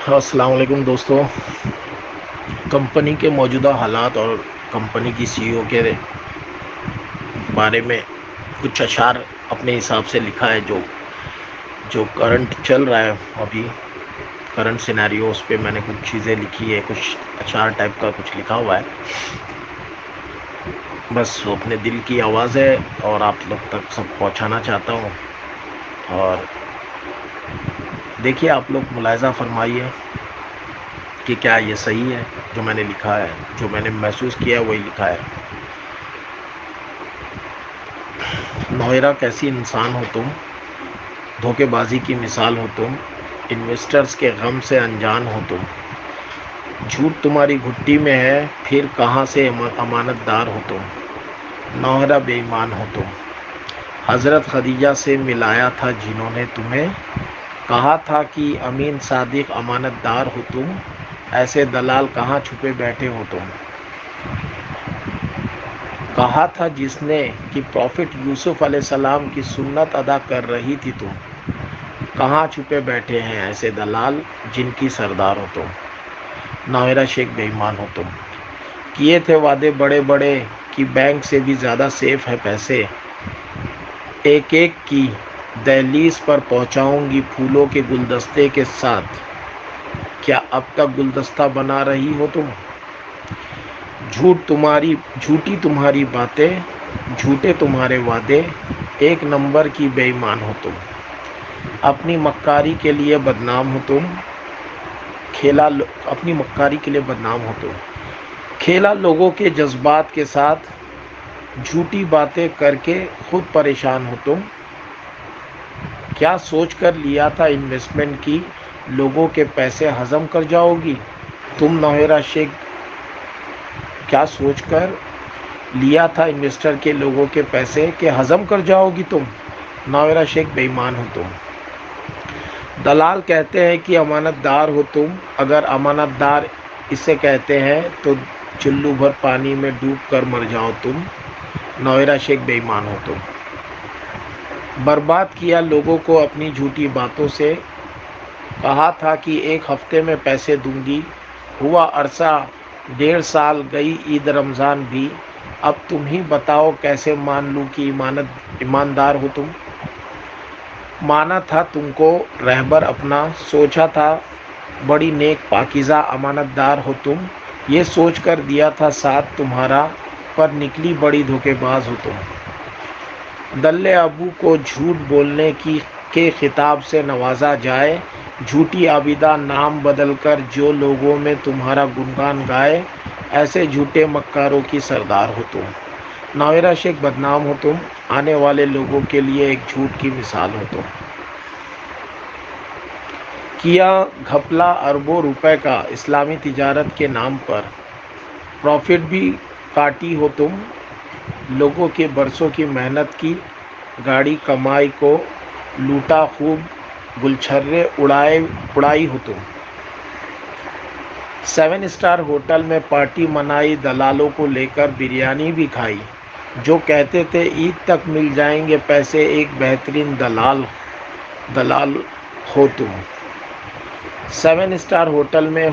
السلام علیکم دوستو. کمپنی کے موجودہ حالات اور کمپنی کی سی ای او کے بارے میں کچھ اشعار اپنے حساب سے لکھا ہے. جو کرنٹ چل رہا ہے ابھی کرنٹ سینیریو، اس پہ میں نے کچھ چیزیں لکھی ہے، کچھ اشعار ٹائپ کا کچھ لکھا ہوا ہے. بس اپنے دل کی آواز ہے اور آپ لوگ تک سب پہنچانا چاہتا ہوں. اور دیکھیے، آپ لوگ ملاحظہ فرمائیے کہ کیا یہ صحیح ہے جو میں نے لکھا ہے، جو میں نے محسوس کیا ہے وہی لکھا ہے. نوحیرہ کیسی انسان ہو تم، دھوکے بازی کی مثال ہو تم، انویسٹرز کے غم سے انجان ہو تم. جھوٹ تمہاری گھٹی میں ہے، پھر کہاں سے امانت دار ہو تم. نوحیرہ بے ایمان ہو تم. حضرت خدیجہ سے ملایا تھا جنہوں نے تمہیں، کہا تھا کہ امین صادق امانت دار ہو تم. ایسے دلال کہاں چھپے بیٹھے ہو تم. کہا تھا جس نے کہ پروفٹ یوسف علیہ السلام کی سنت ادا کر رہی تھی تم. کہاں چھپے بیٹھے ہیں ایسے دلال جن کی سردار ہو تم. نوحیرہ شیخ بے ایمان ہو تم. کیے تھے وعدے بڑے بڑے کہ بینک سے بھی زیادہ سیف ہے پیسے. ایک ایک کی دہلیز پر پہنچاؤں گی پھولوں کے گلدستے کے ساتھ. کیا اب تک گلدستہ بنا رہی ہو تم. جھوٹی تمہاری باتیں، جھوٹے تمہارے وعدے، ایک نمبر کی بے ایمان ہو تم. اپنی مکاری کے لیے بدنام ہو تم. اپنی مکاری کے لیے بدنام ہو تم. کھیلا لوگوں کے جذبات کے ساتھ، جھوٹی باتیں کر کے خود پریشان ہو تم. کیا سوچ کر لیا تھا انویسٹمنٹ کی لوگوں کے پیسے ہضم کر جاؤ گی تم. نوحیرہ شیخ کیا سوچ کر لیا تھا انویسٹر کے لوگوں کے پیسے کہ ہضم کر جاؤ گی تم. نوحیرہ شیخ بے ایمان ہو تم. دلال کہتے ہیں کہ امانت دار ہو تم. اگر امانت دار اسے کہتے ہیں تو چلو بھر پانی میں ڈوب کر مر جاؤ تم. نوحیرہ شیخ بے ایمان ہو تم. برباد کیا لوگوں کو اپنی جھوٹی باتوں سے. کہا تھا کہ ایک ہفتے میں پیسے دوں گی. ہوا عرصہ 1.5 سال، گئی عید رمضان بھی. اب تم ہی بتاؤ کیسے مان لوں کہ ایماندار ہو تم. مانا تھا تم کو رہبر اپنا، سوچا تھا بڑی نیک پاکیزہ امانت دار ہو تم. یہ سوچ کر دیا تھا ساتھ تمہارا، پر نکلی بڑی دھوکے باز ہو تم. دلِ ابو کو جھوٹ بولنے کے خطاب سے نوازا جائے. جھوٹی عابدہ نام بدل کر جو لوگوں میں تمہارا گنگان گائے. ایسے جھوٹے مکاروں کی سردار ہو تم. نوحیرہ شیخ بدنام ہو تم. آنے والے لوگوں کے لیے ایک جھوٹ کی مثال ہو تم. کیا گھپلا اربوں روپے کا اسلامی تجارت کے نام پر. پروفٹ بھی کاٹی ہو تم. لوگوں کے برسوں کی محنت کی گاڑی کمائی کو لوٹا خوب گلچھرے اڑائی ہو تم. 7 اسٹار ہوٹل میں پارٹی منائی، دلالوں کو لے کر بریانی بھی کھائی. جو کہتے تھے عید تک مل جائیں گے پیسے، ایک بہترین دلال ہو تم. 7 اسٹار ہوٹل میں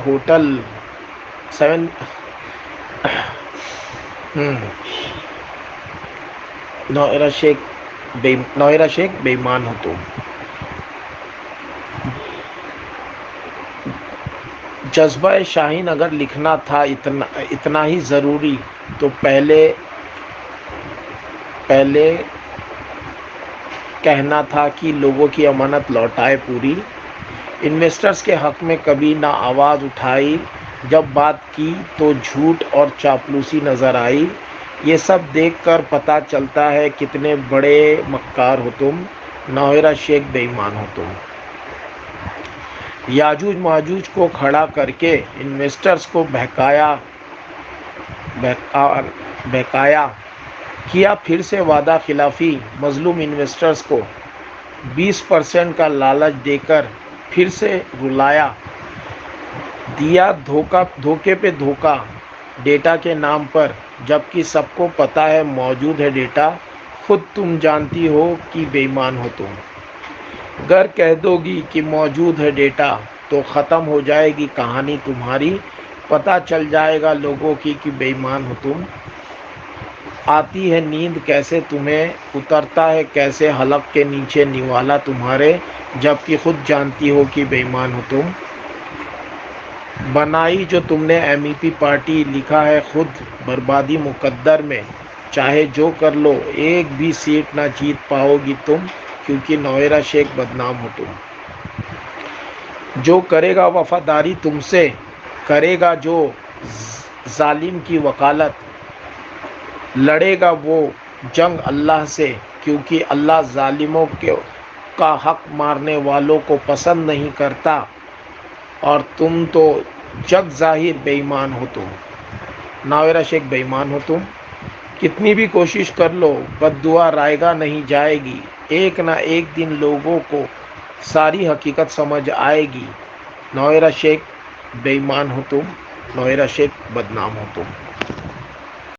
نوحیرہ شیخ بے ایمان ہو تم. جذبہ شاہین اگر لکھنا تھا اتنا ہی ضروری تو پہلے کہنا تھا کہ لوگوں کی امانت لوٹائے پوری. انویسٹرز کے حق میں کبھی نہ آواز اٹھائی، جب بات کی تو جھوٹ اور چاپلوسی نظر آئی. یہ سب دیکھ کر پتہ چلتا ہے کتنے بڑے مکار ہو تم. نوحیرہ شیخ بے ایمان ہو تم. یاجوج ماجوج کو کھڑا کر کے انویسٹرز کو بہکایا. کیا پھر سے وعدہ خلافی. مظلوم انویسٹرز کو 20% کا لالچ دے کر پھر سے رلایا. دیا دھوکے پہ دھوکا ڈیٹا کے نام پر، جبکہ سب کو پتہ ہے موجود ہے ڈیٹا. خود تم جانتی ہو کہ بے ایمان ہو تم. گر کہہ دو گی کہ موجود ہے ڈیٹا، تو ختم ہو جائے گی کہانی تمہاری، پتہ چل جائے گا لوگوں کی کہ بے ایمان ہو تم۔ آتی ہے نیند کیسے تمہیں، اترتا ہے کیسے حلق کے نیچے نوالا تمہارے، جبکہ خود جانتی ہو کہ بے ایمان ہو تم۔ بنائی جو تم نے ایم ای پی پارٹی، لکھا ہے خود بربادی مقدر میں، چاہے جو کر لو ایک بھی سیٹ نہ جیت پاؤ گی تم، کیونکہ نویرا شیخ بدنام ہو تم۔ جو کرے گا وفاداری تم سے، کرے گا جو ظالم کی وکالت، لڑے گا وہ جنگ اللہ سے، کیونکہ اللہ ظالموں کا حق مارنے والوں کو پسند نہیں کرتا، اور تم تو جگ ظاہر بے ایمان ہو تم۔ ناویرا شیخ بے ایمان ہو تم، کتنی بھی کوشش کر لو بد دعا رائے گا نہیں جائے گی، ایک نہ ایک دن لوگوں کو ساری حقیقت سمجھ آئے گی۔ نویرا شیخ بے ایمان ہو تم، نویرا شیخ بدنام ہو تم۔